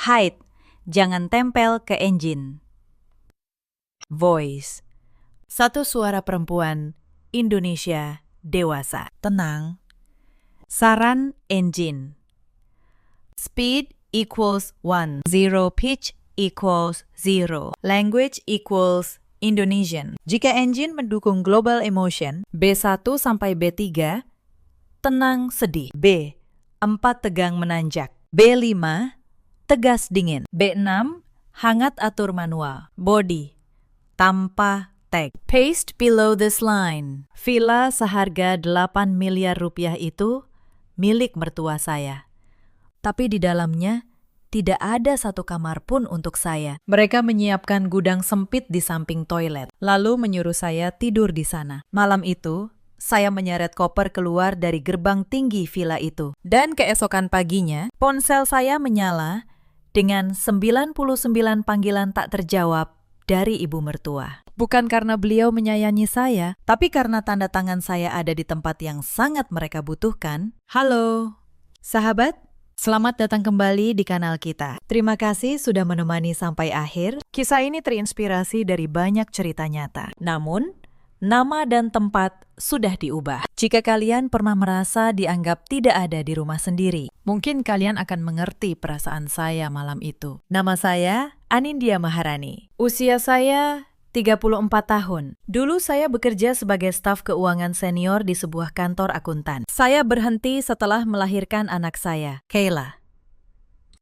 Hide, jangan tempel ke engine. Voice. Satu suara perempuan, Indonesia, dewasa. Tenang. Saran engine. Speed equals 1. Zero pitch equals 0. Language equals Indonesian. Jika engine mendukung global emotion, B1 sampai B3, tenang sedih. B. 4 tegang menanjak. B5, tegas dingin. B6, hangat atur manual. Body, tanpa tag. Paste below this line. Villa seharga 8 miliar rupiah itu milik mertua saya. Tapi di dalamnya tidak ada satu kamar pun untuk saya. Mereka menyiapkan gudang sempit di samping toilet, lalu menyuruh saya tidur di sana. Malam itu, saya menyeret koper keluar dari gerbang tinggi villa itu. Dan keesokan paginya, ponsel saya menyala dengan 99 panggilan tak terjawab dari ibu mertua. Bukan karena beliau menyayangi saya, tapi karena tanda tangan saya ada di tempat yang sangat mereka butuhkan. Halo, sahabat. Selamat datang kembali di kanal kita. Terima kasih sudah menemani sampai akhir. Kisah ini terinspirasi dari banyak cerita nyata. Namun, nama dan tempat sudah diubah. Jika kalian pernah merasa dianggap tidak ada di rumah sendiri, mungkin kalian akan mengerti perasaan saya malam itu. Nama saya Anindya Maharani. Usia saya 34 tahun. Dulu saya bekerja sebagai staf keuangan senior di sebuah kantor akuntan. Saya berhenti setelah melahirkan anak saya, Kayla,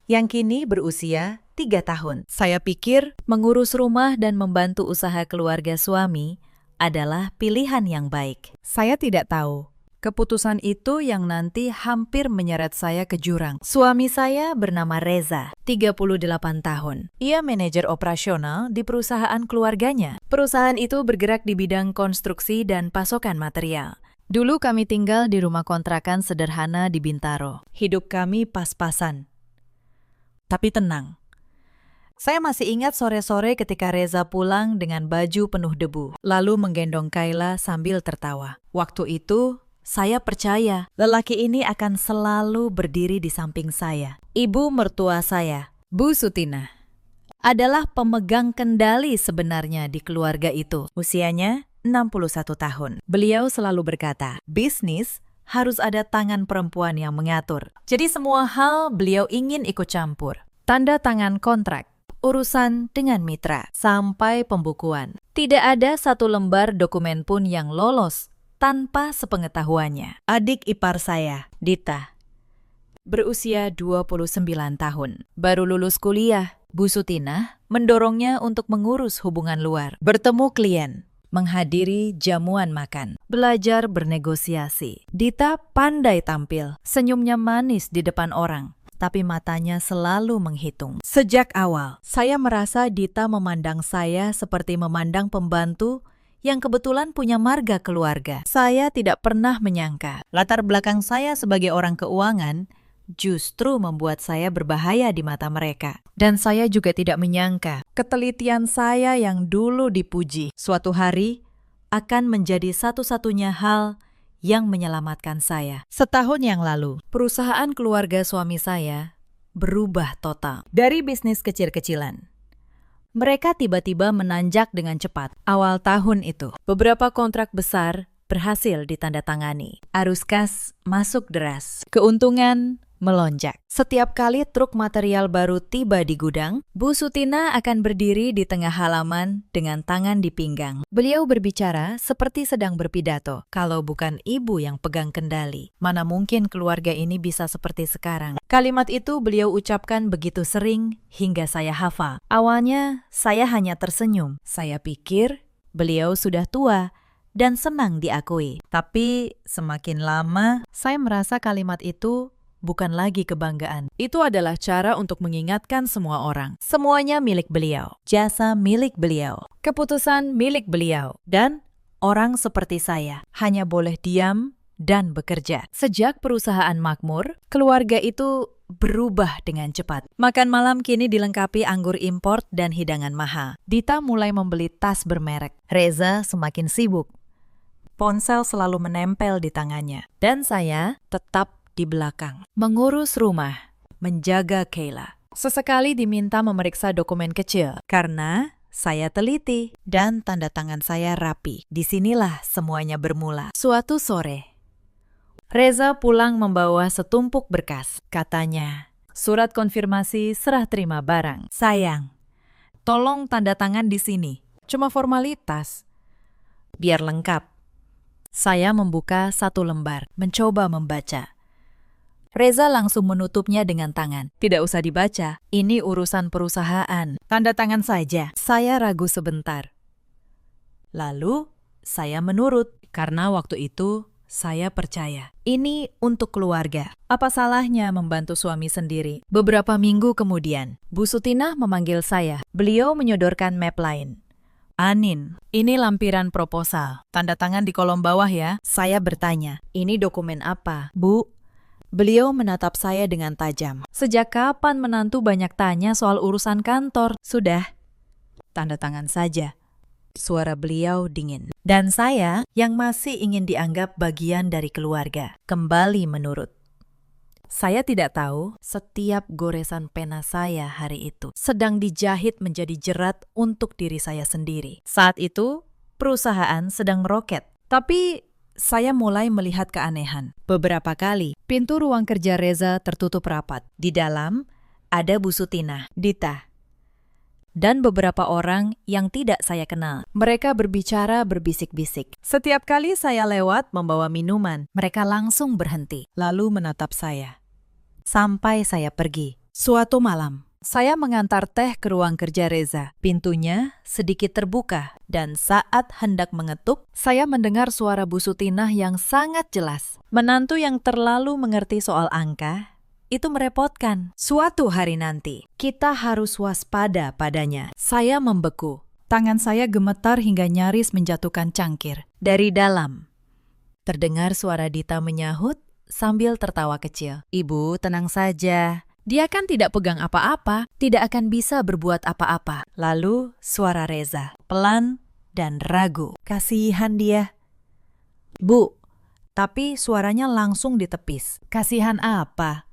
yang kini berusia 3 tahun. Saya pikir mengurus rumah dan membantu usaha keluarga suami adalah pilihan yang baik. Saya tidak tahu keputusan itu yang nanti hampir menyeret saya ke jurang. Suami saya bernama Reza, 38 tahun. Ia manajer operasional di perusahaan keluarganya. Perusahaan itu bergerak di bidang konstruksi dan pasokan material. Dulu kami tinggal di rumah kontrakan sederhana di Bintaro. Hidup kami pas-pasan. Tapi tenang. Saya masih ingat sore-sore ketika Reza pulang dengan baju penuh debu, lalu menggendong Kayla sambil tertawa. Waktu itu, saya percaya lelaki ini akan selalu berdiri di samping saya. Ibu mertua saya, Bu Sutina, adalah pemegang kendali sebenarnya di keluarga itu. Usianya 61 tahun. Beliau selalu berkata, bisnis harus ada tangan perempuan yang mengatur. Jadi semua hal beliau ingin ikut campur. Tanda tangan kontrak, urusan dengan mitra, sampai pembukuan. Tidak ada satu lembar dokumen pun yang lolos tanpa sepengetahuannya. Adik ipar saya, Dita, berusia 29 tahun. Baru lulus kuliah, Bu Sutina mendorongnya untuk mengurus hubungan luar, bertemu klien, menghadiri jamuan makan, belajar bernegosiasi. Dita pandai tampil, senyumnya manis di depan orang, tapi matanya selalu menghitung. Sejak awal, saya merasa Dita memandang saya seperti memandang pembantu yang kebetulan punya marga keluarga. Saya tidak pernah menyangka latar belakang saya sebagai orang keuangan justru membuat saya berbahaya di mata mereka. Dan saya juga tidak menyangka ketelitian saya yang dulu dipuji suatu hari akan menjadi satu-satunya hal yang menyelamatkan saya. Setahun yang lalu, perusahaan keluarga suami saya berubah total. Dari bisnis kecil-kecilan, mereka tiba-tiba menanjak dengan cepat. Awal tahun itu, beberapa kontrak besar berhasil ditandatangani. Arus kas masuk deras. Keuntungan melonjak. Setiap kali truk material baru tiba di gudang, Bu Sutina akan berdiri di tengah halaman dengan tangan di pinggang. Beliau berbicara seperti sedang berpidato. Kalau bukan ibu yang pegang kendali, mana mungkin keluarga ini bisa seperti sekarang. Kalimat itu beliau ucapkan begitu sering hingga saya hafal. Awalnya saya hanya tersenyum. Saya pikir beliau sudah tua dan senang diakui. Tapi semakin lama, saya merasa kalimat itu bukan lagi kebanggaan. Itu adalah cara untuk mengingatkan semua orang. Semuanya milik beliau. Jasa milik beliau. Keputusan milik beliau. Dan orang seperti saya hanya boleh diam dan bekerja. Sejak perusahaan makmur, keluarga itu berubah dengan cepat. Makan malam kini dilengkapi anggur import dan hidangan mahal. Dita mulai membeli tas bermerek. Reza semakin sibuk. Ponsel selalu menempel di tangannya. Dan saya tetap di belakang, mengurus rumah, menjaga Kayla. Sesekali diminta memeriksa dokumen kecil. Karena saya teliti dan tanda tangan saya rapi. Disinilah semuanya bermula. Suatu sore, Reza pulang membawa setumpuk berkas. Katanya, surat konfirmasi serah terima barang. Sayang, tolong tanda tangan di sini. Cuma formalitas. Biar lengkap. Saya membuka satu lembar, mencoba membaca. Reza langsung menutupnya dengan tangan. Tidak usah dibaca, ini urusan perusahaan. Tanda tangan saja. Saya ragu sebentar. Lalu, saya menurut. Karena waktu itu, saya percaya. Ini untuk keluarga. Apa salahnya membantu suami sendiri? Beberapa minggu kemudian, Bu Sutinah memanggil saya. Beliau menyodorkan map lain. Anin, ini lampiran proposal. Tanda tangan di kolom bawah ya. Saya bertanya, ini dokumen apa, Bu? Beliau menatap saya dengan tajam. Sejak kapan menantu banyak tanya soal urusan kantor? Sudah, tanda tangan saja. Suara beliau dingin. Dan saya yang masih ingin dianggap bagian dari keluarga, kembali menurut. Saya tidak tahu setiap goresan pena saya hari itu sedang dijahit menjadi jerat untuk diri saya sendiri. Saat itu, perusahaan sedang meroket. Tapi saya mulai melihat keanehan. Beberapa kali, pintu ruang kerja Reza tertutup rapat. Di dalam, ada Bu Sutinah, Dita, dan beberapa orang yang tidak saya kenal. Mereka berbicara berbisik-bisik. Setiap kali saya lewat membawa minuman, mereka langsung berhenti, lalu menatap saya. Sampai saya pergi. Suatu malam, saya mengantar teh ke ruang kerja Reza. Pintunya sedikit terbuka, dan saat hendak mengetuk, saya mendengar suara Bu Sutinah yang sangat jelas. Menantu yang terlalu mengerti soal angka, itu merepotkan. Suatu hari nanti, kita harus waspada padanya. Saya membeku. Tangan saya gemetar hingga nyaris menjatuhkan cangkir. Dari dalam, terdengar suara Dita menyahut sambil tertawa kecil. Ibu, tenang saja. Dia kan tidak pegang apa-apa, tidak akan bisa berbuat apa-apa. Lalu suara Reza, pelan dan ragu. Kasihan dia. Bu, tapi suaranya langsung ditepis. Kasihan apa?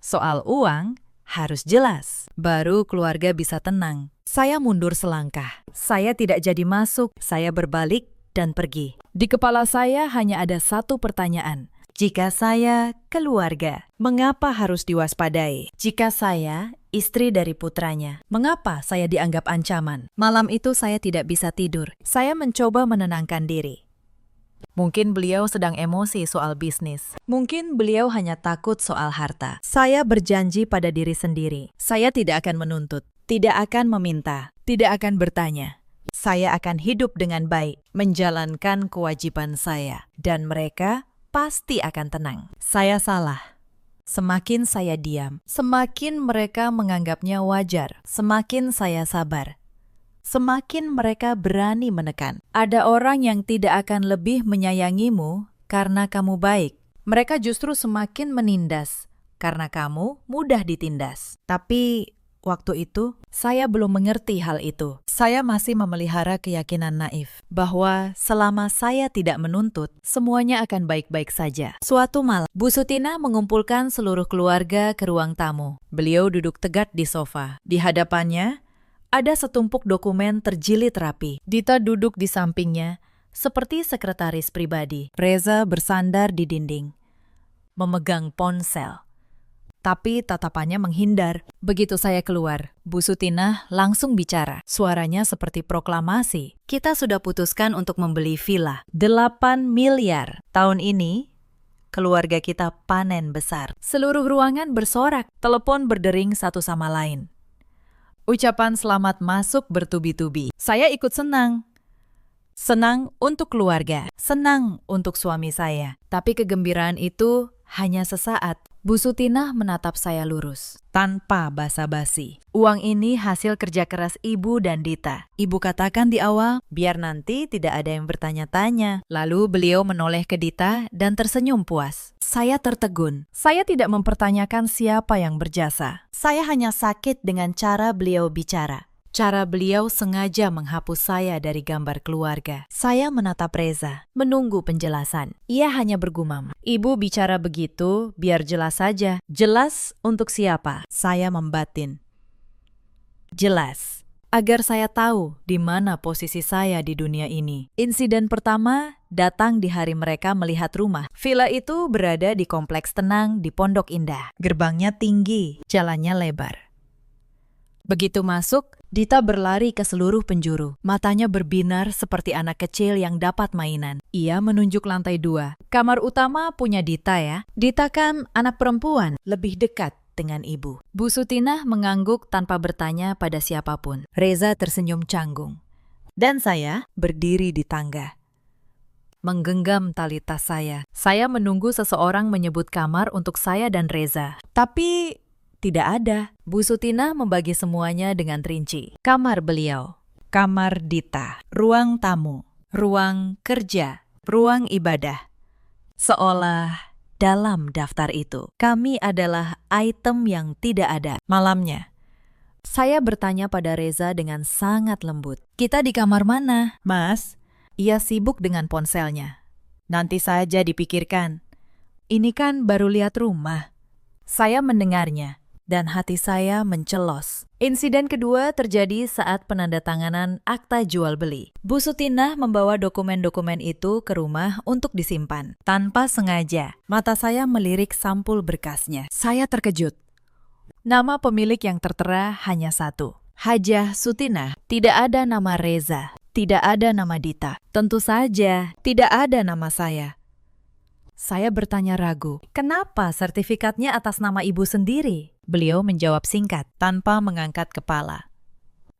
Soal uang harus jelas. Baru keluarga bisa tenang. Saya mundur selangkah. Saya tidak jadi masuk. Saya berbalik dan pergi. Di kepala saya hanya ada satu pertanyaan. Jika saya keluarga, mengapa harus diwaspadai? Jika saya istri dari putranya, mengapa saya dianggap ancaman? Malam itu saya tidak bisa tidur. Saya mencoba menenangkan diri. Mungkin beliau sedang emosi soal bisnis. Mungkin beliau hanya takut soal harta. Saya berjanji pada diri sendiri. Saya tidak akan menuntut, tidak akan meminta, tidak akan bertanya. Saya akan hidup dengan baik, menjalankan kewajiban saya. Dan mereka pasti akan tenang. Saya salah. Semakin saya diam, semakin mereka menganggapnya wajar. Semakin saya sabar, semakin mereka berani menekan. Ada orang yang tidak akan lebih menyayangimu karena kamu baik. Mereka justru semakin menindas karena kamu mudah ditindas. Tapi waktu itu, saya belum mengerti hal itu. Saya masih memelihara keyakinan naif bahwa selama saya tidak menuntut, semuanya akan baik-baik saja. Suatu malam, Bu Sutinah mengumpulkan seluruh keluarga ke ruang tamu. Beliau duduk tegak di sofa. Di hadapannya, ada setumpuk dokumen terjilid rapi. Dita duduk di sampingnya, seperti sekretaris pribadi. Reza bersandar di dinding, memegang ponsel. Tapi tatapannya menghindar. Begitu saya keluar, Bu Sutinah langsung bicara. Suaranya seperti proklamasi. Kita sudah putuskan untuk membeli villa. 8 miliar. Tahun ini, keluarga kita panen besar. Seluruh ruangan bersorak. Telepon berdering satu sama lain. Ucapan selamat masuk bertubi-tubi. Saya ikut senang. Senang untuk keluarga. Senang untuk suami saya. Tapi kegembiraan itu hanya sesaat. Bu Sutinah menatap saya lurus, tanpa basa-basi. Uang ini hasil kerja keras Ibu dan Dita. Ibu katakan di awal, biar nanti tidak ada yang bertanya-tanya. Lalu beliau menoleh ke Dita dan tersenyum puas. Saya tertegun. Saya tidak mempertanyakan siapa yang berjasa. Saya hanya sakit dengan cara beliau bicara. Cara beliau sengaja menghapus saya dari gambar keluarga. Saya menatap Reza, menunggu penjelasan. Ia hanya bergumam. Ibu bicara begitu, biar jelas saja. Jelas untuk siapa? Saya membatin. Jelas. Agar saya tahu di mana posisi saya di dunia ini. Insiden pertama datang di hari mereka melihat rumah. Villa itu berada di kompleks tenang di Pondok Indah. Gerbangnya tinggi, jalannya lebar. Begitu masuk, Dita berlari ke seluruh penjuru. Matanya berbinar seperti anak kecil yang dapat mainan. Ia menunjuk lantai 2. Kamar utama punya Dita ya. Dita kan anak perempuan, lebih dekat dengan ibu. Bu Sutinah mengangguk tanpa bertanya pada siapapun. Reza tersenyum canggung. Dan saya berdiri di tangga. Menggenggam tali tas saya. Saya menunggu seseorang menyebut kamar untuk saya dan Reza. Tapi tidak ada. Bu Sutinah membagi semuanya dengan rinci. Kamar beliau, kamar Dita, ruang tamu, ruang kerja, ruang ibadah. Seolah dalam daftar itu, kami adalah item yang tidak ada. Malamnya, saya bertanya pada Reza dengan sangat lembut. Kita di kamar mana, Mas? Ia sibuk dengan ponselnya. Nanti saja dipikirkan. Ini kan baru lihat rumah. Saya mendengarnya, dan hati saya mencelos. Insiden kedua terjadi saat penandatanganan akta jual beli. Bu Sutinah membawa dokumen-dokumen itu ke rumah untuk disimpan. Tanpa sengaja, mata saya melirik sampul berkasnya. Saya terkejut. Nama pemilik yang tertera hanya satu. Hajah Sutinah. Tidak ada nama Reza. Tidak ada nama Dita. Tentu saja tidak ada nama saya. Saya bertanya ragu, kenapa sertifikatnya atas nama ibu sendiri? Beliau menjawab singkat, tanpa mengangkat kepala.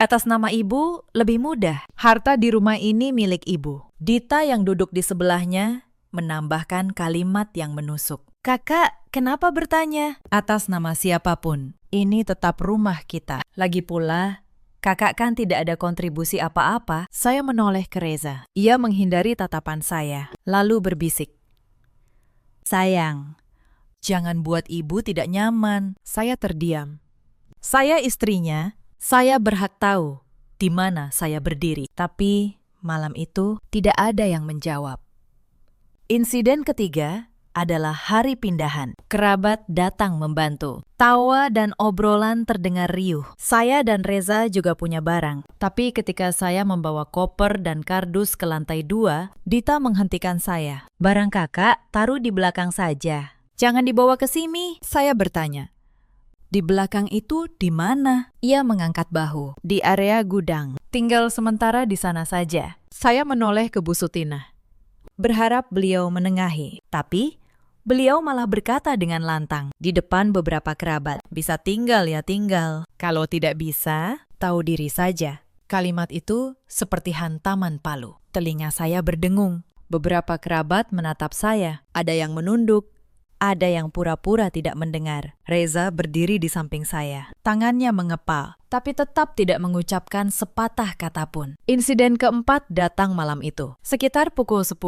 Atas nama ibu lebih mudah. Harta di rumah ini milik ibu. Dita yang duduk di sebelahnya menambahkan kalimat yang menusuk. Kakak, kenapa bertanya? Atas nama siapapun, ini tetap rumah kita. Lagi pula, kakak kan tidak ada kontribusi apa-apa. Saya menoleh ke Reza. Ia menghindari tatapan saya, lalu berbisik. Sayang, jangan buat ibu tidak nyaman. Saya terdiam. Saya istrinya, saya berhak tahu di mana saya berdiri. Tapi malam itu tidak ada yang menjawab. Insiden ketiga adalah hari pindahan. Kerabat datang membantu. Tawa dan obrolan terdengar riuh. Saya dan Reza juga punya barang. Tapi ketika saya membawa koper dan kardus ke lantai 2, Dita menghentikan saya. Barang kakak taruh di belakang saja. Jangan dibawa ke sini, saya bertanya. Di belakang itu di mana? Ia mengangkat bahu. Di area gudang. Tinggal sementara di sana saja. Saya menoleh ke Bu Sutinah. Berharap beliau menengahi. Tapi beliau malah berkata dengan lantang di depan beberapa kerabat. Bisa tinggal ya tinggal. Kalau tidak bisa, tahu diri saja. Kalimat itu seperti hantaman palu. Telinga saya berdengung. Beberapa kerabat menatap saya. Ada yang menunduk. Ada yang pura-pura tidak mendengar. Reza berdiri di samping saya. Tangannya mengepal, tapi tetap tidak mengucapkan sepatah kata pun. Insiden keempat datang malam itu. Sekitar pukul 10.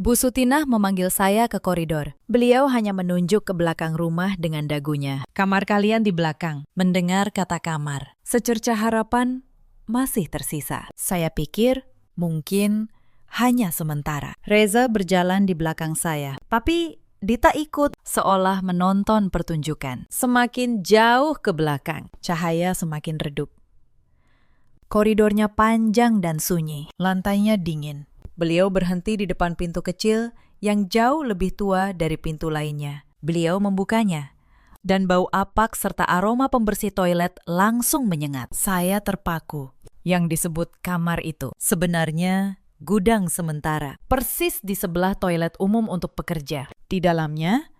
Bu Sutinah memanggil saya ke koridor. Beliau hanya menunjuk ke belakang rumah dengan dagunya. Kamar kalian di belakang. Mendengar kata kamar. Secerca harapan masih tersisa. Saya pikir mungkin hanya sementara. Reza berjalan di belakang saya. Tapi Dita ikut, seolah menonton pertunjukan. Semakin jauh ke belakang, cahaya semakin redup. Koridornya panjang dan sunyi, lantainya dingin. Beliau berhenti di depan pintu kecil yang jauh lebih tua dari pintu lainnya. Beliau membukanya, dan bau apak serta aroma pembersih toilet langsung menyengat. Saya terpaku. Yang disebut kamar itu sebenarnya gudang sementara, persis di sebelah toilet umum untuk pekerja. Di dalamnya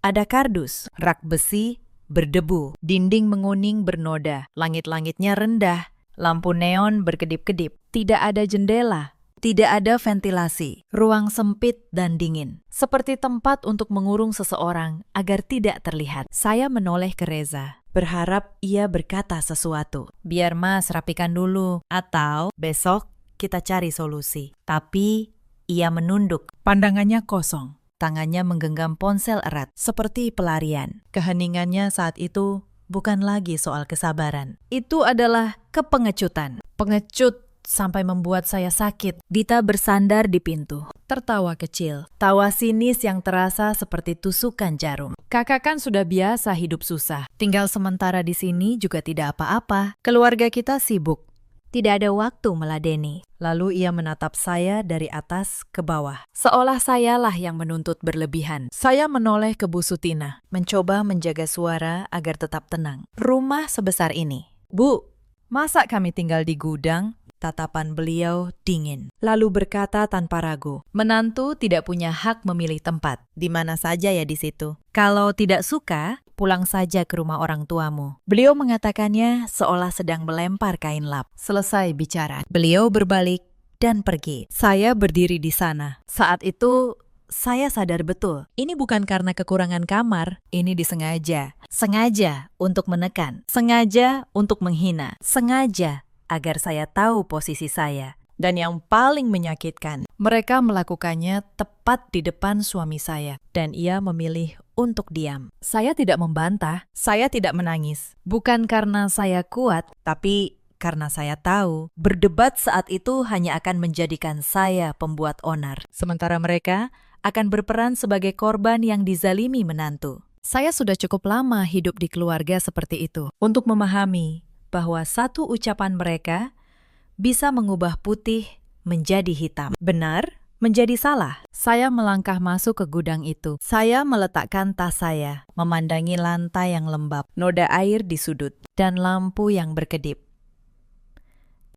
ada kardus, rak besi berdebu, dinding menguning bernoda, langit-langitnya rendah, lampu neon berkedip-kedip, tidak ada jendela, tidak ada ventilasi, ruang sempit dan dingin, seperti tempat untuk mengurung seseorang agar tidak terlihat. Saya menoleh ke Reza, berharap ia berkata sesuatu. Biar Mas rapikan dulu, atau besok kita cari solusi. Tapi ia menunduk. Pandangannya kosong. Tangannya menggenggam ponsel erat, seperti pelarian. Keheningannya saat itu bukan lagi soal kesabaran. Itu adalah kepengecutan. Pengecut sampai membuat saya sakit. Dita bersandar di pintu, tertawa kecil. Tawa sinis yang terasa seperti tusukan jarum. Kakak kan sudah biasa hidup susah. Tinggal sementara di sini juga tidak apa-apa. Keluarga kita sibuk. Tidak ada waktu meladeni. Lalu ia menatap saya dari atas ke bawah. Seolah sayalah yang menuntut berlebihan. Saya menoleh ke Bu Sutina, mencoba menjaga suara agar tetap tenang. Rumah sebesar ini. Bu, masa kami tinggal di gudang? Tatapan beliau dingin. Lalu berkata tanpa ragu, menantu tidak punya hak memilih tempat. Di mana saja ya di situ. Kalau tidak suka, pulang saja ke rumah orang tuamu. Beliau mengatakannya seolah sedang melempar kain lap. Selesai bicara. Beliau berbalik dan pergi. Saya berdiri di sana. Saat itu, saya sadar betul. Ini bukan karena kekurangan kamar. Ini disengaja. Sengaja untuk menekan. Sengaja untuk menghina. Sengaja agar saya tahu posisi saya. Dan yang paling menyakitkan, mereka melakukannya tepat di depan suami saya. Dan ia memilih untuk diam. Saya tidak membantah, saya tidak menangis. Bukan karena saya kuat, tapi karena saya tahu berdebat saat itu hanya akan menjadikan saya pembuat onar. Sementara mereka akan berperan sebagai korban yang dizalimi menantu. Saya sudah cukup lama hidup di keluarga seperti itu untuk memahami bahwa satu ucapan mereka bisa mengubah putih menjadi hitam. Benar, menjadi salah. Saya melangkah masuk ke gudang itu. Saya meletakkan tas saya, memandangi lantai yang lembab, noda air di sudut, dan lampu yang berkedip.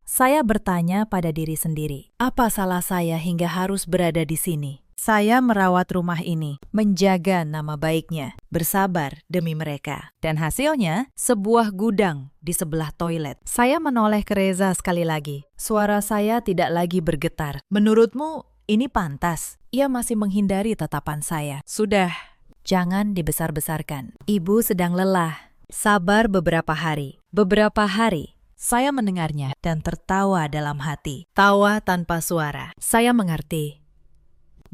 Saya bertanya pada diri sendiri, apa salah saya hingga harus berada di sini? Saya merawat rumah ini, menjaga nama baiknya, bersabar demi mereka. Dan hasilnya, sebuah gudang di sebelah toilet. Saya menoleh ke Reza sekali lagi. Suara saya tidak lagi bergetar. Menurutmu, ini pantas? Ia masih menghindari tatapan saya. Sudah, jangan dibesar-besarkan. Ibu sedang lelah. Sabar beberapa hari. Beberapa hari. Saya mendengarnya dan tertawa dalam hati. Tawa tanpa suara. Saya mengerti.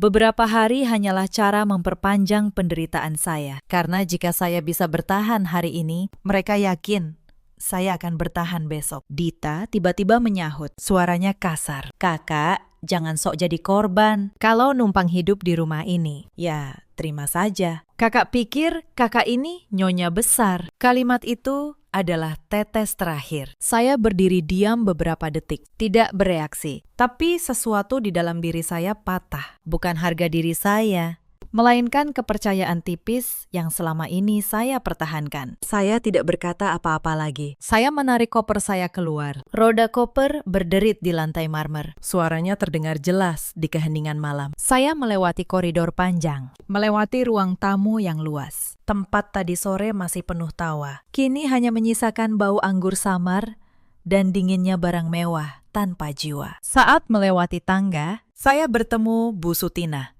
Beberapa hari hanyalah cara memperpanjang penderitaan saya. Karena jika saya bisa bertahan hari ini, mereka yakin saya akan bertahan besok. Dita tiba-tiba menyahut. Suaranya kasar. Kakak, jangan sok jadi korban. Kalau numpang hidup di rumah ini, ya terima saja. Kakak pikir kakak ini nyonya besar. Kalimat itu adalah tetes terakhir. Saya berdiri diam beberapa detik, tidak bereaksi. Tapi sesuatu di dalam diri saya patah. Bukan harga diri saya, melainkan kepercayaan tipis yang selama ini saya pertahankan. Saya tidak berkata apa-apa lagi. Saya menarik koper saya keluar. Roda koper berderit di lantai marmer. Suaranya terdengar jelas di keheningan malam. Saya melewati koridor panjang, melewati ruang tamu yang luas. Tempat tadi sore masih penuh tawa. Kini hanya menyisakan bau anggur samar dan dinginnya barang mewah tanpa jiwa. Saat melewati tangga, saya bertemu Bu Sutina.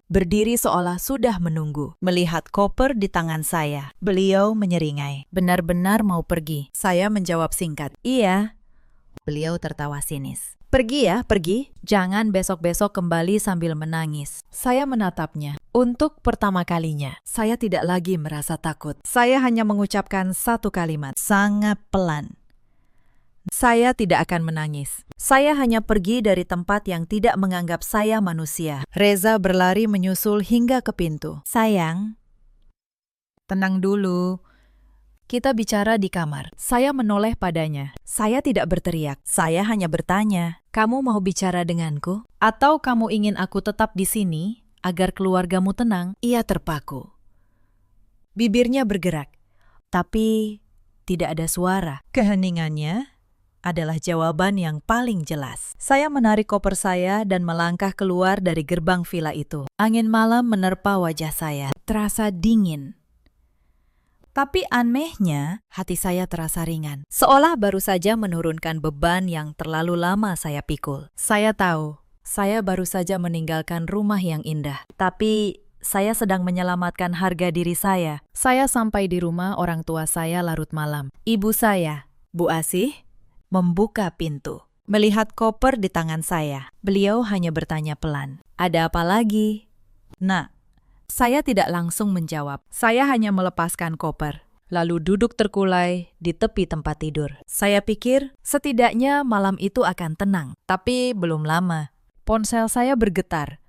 Berdiri seolah sudah menunggu, melihat koper di tangan saya. Beliau menyeringai. Benar-benar mau pergi. Saya menjawab singkat. Iya. Beliau tertawa sinis. Pergi ya, pergi. Jangan besok-besok kembali sambil menangis. Saya menatapnya. Untuk pertama kalinya, saya tidak lagi merasa takut. Saya hanya mengucapkan satu kalimat, sangat pelan. Saya tidak akan menangis. Saya hanya pergi dari tempat yang tidak menganggap saya manusia. Reza berlari menyusul hingga ke pintu. Sayang, tenang dulu. Kita bicara di kamar. Saya menoleh padanya. Saya tidak berteriak. Saya hanya bertanya, kamu mau bicara denganku? Atau kamu ingin aku tetap di sini agar keluargamu tenang? Ia terpaku. Bibirnya bergerak, tapi tidak ada suara. Keheningannya adalah jawaban yang paling jelas. Saya menarik koper saya dan melangkah keluar dari gerbang villa itu. Angin malam menerpa wajah saya, terasa dingin. Tapi anehnya, hati saya terasa ringan. Seolah baru saja menurunkan beban yang terlalu lama saya pikul. Saya tahu, saya baru saja meninggalkan rumah yang indah. Tapi saya sedang menyelamatkan harga diri saya. Saya sampai di rumah orang tua saya larut malam. Ibu saya, Bu Asih, membuka pintu. Melihat koper di tangan saya, beliau hanya bertanya pelan, "Ada apa lagi?" Nah, saya tidak langsung menjawab. Saya hanya melepaskan koper. lalu duduk terkulai di tepi tempat tidur. Saya pikir setidaknya malam itu akan tenang, tapi belum lama. Ponsel saya bergetar,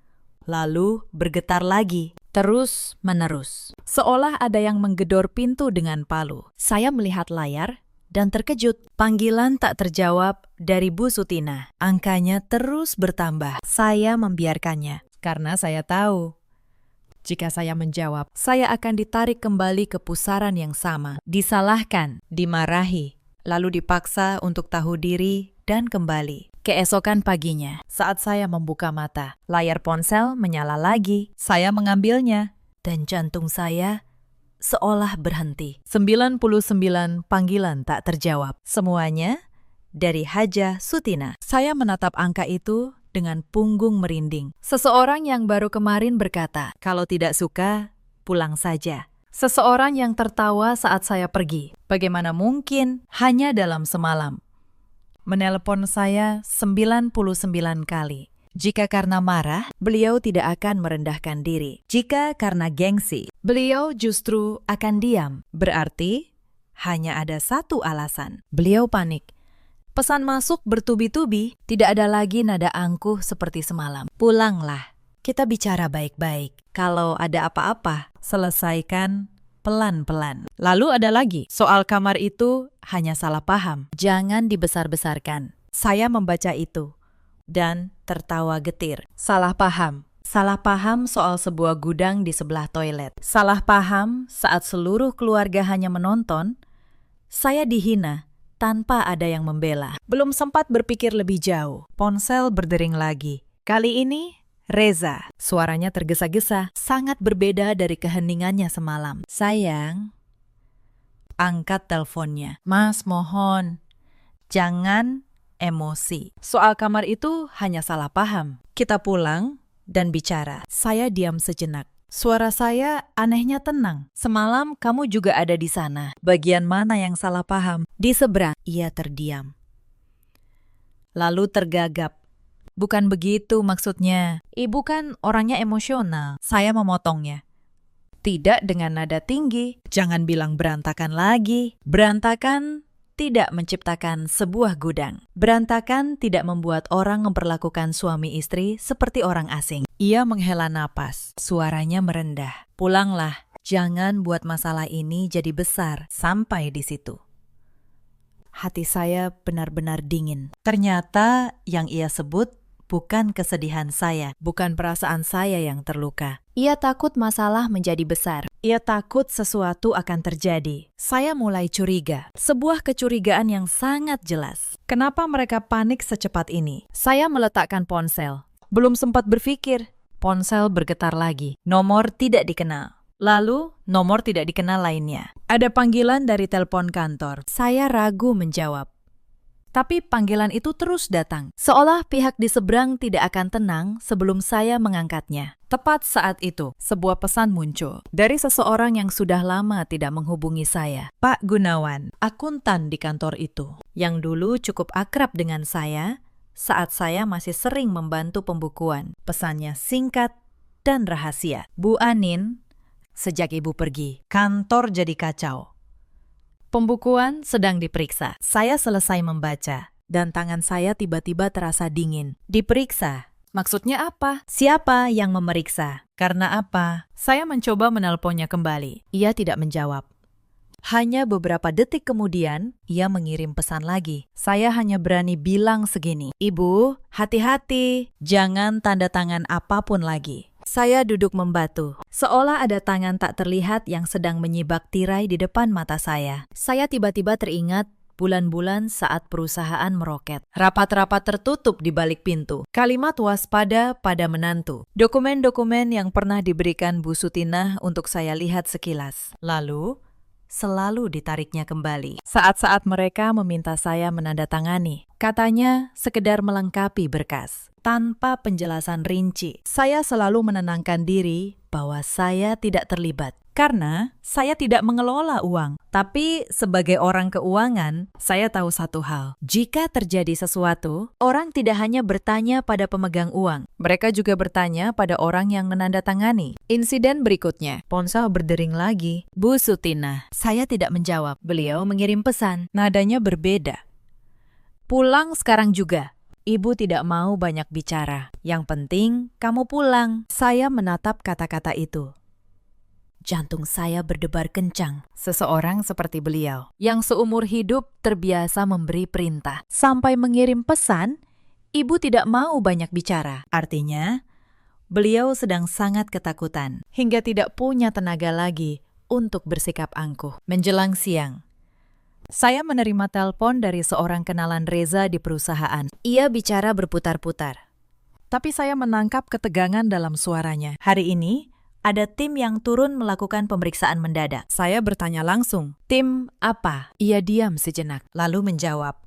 lalu bergetar lagi, terus-menerus. Seolah ada yang menggedor pintu dengan palu. Saya melihat layar dan terkejut. Panggilan tak terjawab dari Bu Sutina. Angkanya terus bertambah. Saya membiarkannya karena saya tahu jika saya menjawab, saya akan ditarik kembali ke pusaran yang sama, disalahkan, dimarahi, lalu dipaksa untuk tahu diri dan kembali. Keesokan paginya, saat saya membuka mata, layar ponsel menyala lagi. Saya mengambilnya, dan jantung saya seolah berhenti. 99 panggilan tak terjawab. Semuanya dari Haja Sutina. Saya menatap angka itu dengan punggung merinding. Seseorang yang baru kemarin berkata, kalau tidak suka, pulang saja. Seseorang yang tertawa saat saya pergi. Bagaimana mungkin hanya dalam semalam? Menelpon saya 99 kali. Jika karena marah, beliau tidak akan merendahkan diri. Jika karena gengsi, beliau justru akan diam. Berarti hanya ada satu alasan. Beliau panik. Pesan masuk bertubi-tubi, tidak ada lagi nada angkuh seperti semalam. Pulanglah, kita bicara baik-baik. Kalau ada apa-apa, selesaikan pelan-pelan. Lalu ada lagi, soal kamar itu hanya salah paham. Jangan dibesar-besarkan. Saya membaca itu dan tertawa getir. Salah paham. Salah paham soal sebuah gudang di sebelah toilet. Salah paham saat seluruh keluarga hanya menonton. Saya dihina tanpa ada yang membela. Belum sempat berpikir lebih jauh. Ponsel berdering lagi. Kali ini, Reza. Suaranya tergesa-gesa, sangat berbeda dari keheningannya semalam. Sayang, angkat teleponnya. Mas, mohon, jangan emosi. Soal kamar itu hanya salah paham. Kita pulang dan bicara. Saya diam sejenak. Suara saya anehnya tenang. Semalam kamu juga ada di sana. Bagian mana yang salah paham? Di seberang. Ia terdiam. Lalu tergagap. Bukan begitu maksudnya. Ibu kan orangnya emosional. Saya memotongnya. Tidak dengan nada tinggi. Jangan bilang berantakan lagi. Berantakan tidak menciptakan sebuah gudang. Berantakan tidak membuat orang memperlakukan suami istri seperti orang asing. Ia menghela napas. Suaranya merendah. Pulanglah. Jangan buat masalah ini jadi besar sampai di situ. Hati saya benar-benar dingin. Ternyata yang ia sebut bukan kesedihan saya, bukan perasaan saya yang terluka. Ia takut masalah menjadi besar. Ia takut sesuatu akan terjadi. Saya mulai curiga. Sebuah kecurigaan yang sangat jelas. Kenapa mereka panik secepat ini? Saya meletakkan ponsel. Belum sempat berpikir, ponsel bergetar lagi. Nomor tidak dikenal. Lalu, nomor tidak dikenal lainnya. Ada panggilan dari telepon kantor. Saya ragu menjawab. Tapi panggilan itu terus datang. Seolah pihak di seberang tidak akan tenang sebelum saya mengangkatnya. Tepat saat itu, sebuah pesan muncul dari seseorang yang sudah lama tidak menghubungi saya. Pak Gunawan, akuntan di kantor itu, yang dulu cukup akrab dengan saya saat saya masih sering membantu pembukuan. Pesannya singkat dan rahasia. Bu Anin, sejak ibu pergi, kantor jadi kacau. Pembukuan sedang diperiksa. Saya selesai membaca, dan tangan saya tiba-tiba terasa dingin. Diperiksa? Maksudnya apa? Siapa yang memeriksa? Karena apa? Saya mencoba menelponnya kembali. Ia tidak menjawab. Hanya beberapa detik kemudian, ia mengirim pesan lagi. Saya hanya berani bilang segini. Ibu, hati-hati. Jangan tanda tangan apapun lagi. Saya duduk membatu, seolah ada tangan tak terlihat yang sedang menyibak tirai di depan mata saya. Saya tiba-tiba teringat bulan-bulan saat perusahaan meroket. Rapat-rapat tertutup di balik pintu. Kalimat waspada pada menantu. Dokumen-dokumen yang pernah diberikan Bu Sutina untuk saya lihat sekilas. Lalu, selalu ditariknya kembali. Saat-saat mereka meminta saya menandatangani. Katanya sekedar melengkapi berkas. Tanpa penjelasan rinci, saya selalu menenangkan diri bahwa saya tidak terlibat. Karena saya tidak mengelola uang. Tapi sebagai orang keuangan, saya tahu satu hal. Jika terjadi sesuatu, orang tidak hanya bertanya pada pemegang uang. Mereka juga bertanya pada orang yang menandatangani. Insiden berikutnya, ponsel berdering lagi. Bu Sutina, saya tidak menjawab. Beliau mengirim pesan. Nadanya berbeda. Pulang sekarang juga. Ibu tidak mau banyak bicara. Yang penting, kamu pulang. Saya menatap kata-kata itu. Jantung saya berdebar kencang. Seseorang seperti beliau, yang seumur hidup terbiasa memberi perintah. Sampai mengirim pesan, ibu tidak mau banyak bicara. Artinya, beliau sedang sangat ketakutan, hingga tidak punya tenaga lagi untuk bersikap angkuh. Menjelang siang, saya menerima telepon dari seorang kenalan Reza di perusahaan. Ia bicara berputar-putar. Tapi saya menangkap ketegangan dalam suaranya. Hari ini, ada tim yang turun melakukan pemeriksaan mendadak. Saya bertanya langsung, tim apa? Ia diam sejenak, lalu menjawab,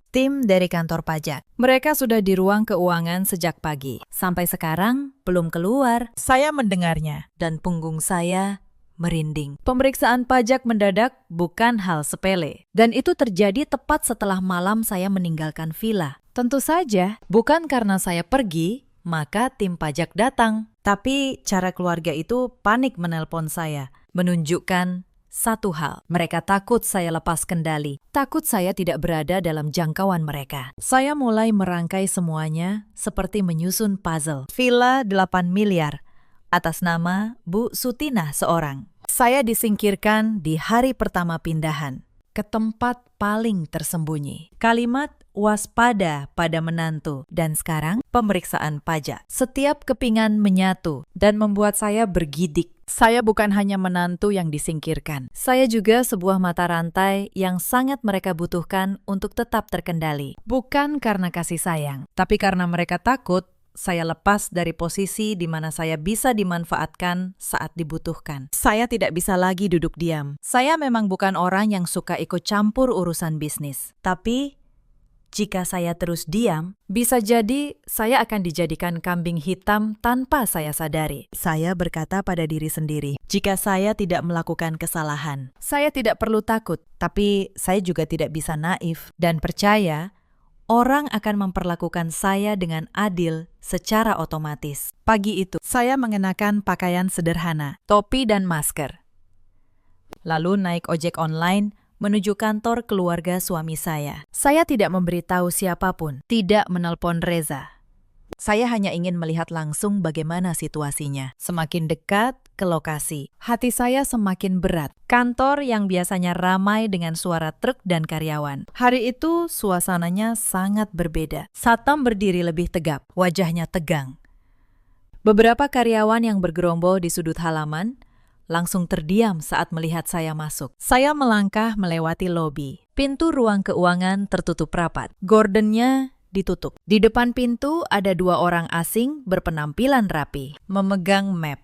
tim dari kantor pajak. Mereka sudah di ruang keuangan sejak pagi. Sampai sekarang belum keluar. Saya mendengarnya, dan punggung saya merinding. Pemeriksaan pajak mendadak bukan hal sepele. Dan itu terjadi tepat setelah malam saya meninggalkan villa. Tentu saja, bukan karena saya pergi, maka tim pajak datang. Tapi cara keluarga itu panik menelpon saya, menunjukkan satu hal. Mereka takut saya lepas kendali, takut saya tidak berada dalam jangkauan mereka. Saya mulai merangkai semuanya seperti menyusun puzzle. Villa 8 miliar, atas nama Bu Sutina seorang. Saya disingkirkan di hari pertama pindahan, ke tempat paling tersembunyi. Kalimat waspada pada menantu, dan sekarang pemeriksaan pajak. Setiap kepingan menyatu dan membuat saya bergidik. Saya bukan hanya menantu yang disingkirkan. Saya juga sebuah mata rantai yang sangat mereka butuhkan untuk tetap terkendali. Bukan karena kasih sayang, tapi karena mereka takut saya lepas dari posisi di mana saya bisa dimanfaatkan saat dibutuhkan. Saya tidak bisa lagi duduk diam. Saya memang bukan orang yang suka ikut campur urusan bisnis. Tapi jika saya terus diam, bisa jadi saya akan dijadikan kambing hitam tanpa saya sadari. Saya berkata pada diri sendiri, jika saya tidak melakukan kesalahan, saya tidak perlu takut. Tapi saya juga tidak bisa naif dan percaya orang akan memperlakukan saya dengan adil secara otomatis. Pagi itu, saya mengenakan pakaian sederhana, topi dan masker. Lalu naik ojek online menuju kantor keluarga suami saya. Saya tidak memberitahu siapapun, tidak menelpon Reza. Saya hanya ingin melihat langsung bagaimana situasinya. Semakin dekat ke lokasi, hati saya semakin berat. Kantor yang biasanya ramai dengan suara truk dan karyawan. Hari itu suasananya sangat berbeda. Satam berdiri lebih tegap, wajahnya tegang. Beberapa karyawan yang bergerombol di sudut halaman langsung terdiam saat melihat saya masuk. Saya melangkah melewati lobi. Pintu ruang keuangan tertutup rapat. Gordonnya ditutup. Di depan pintu ada 2 orang asing berpenampilan rapi, memegang map.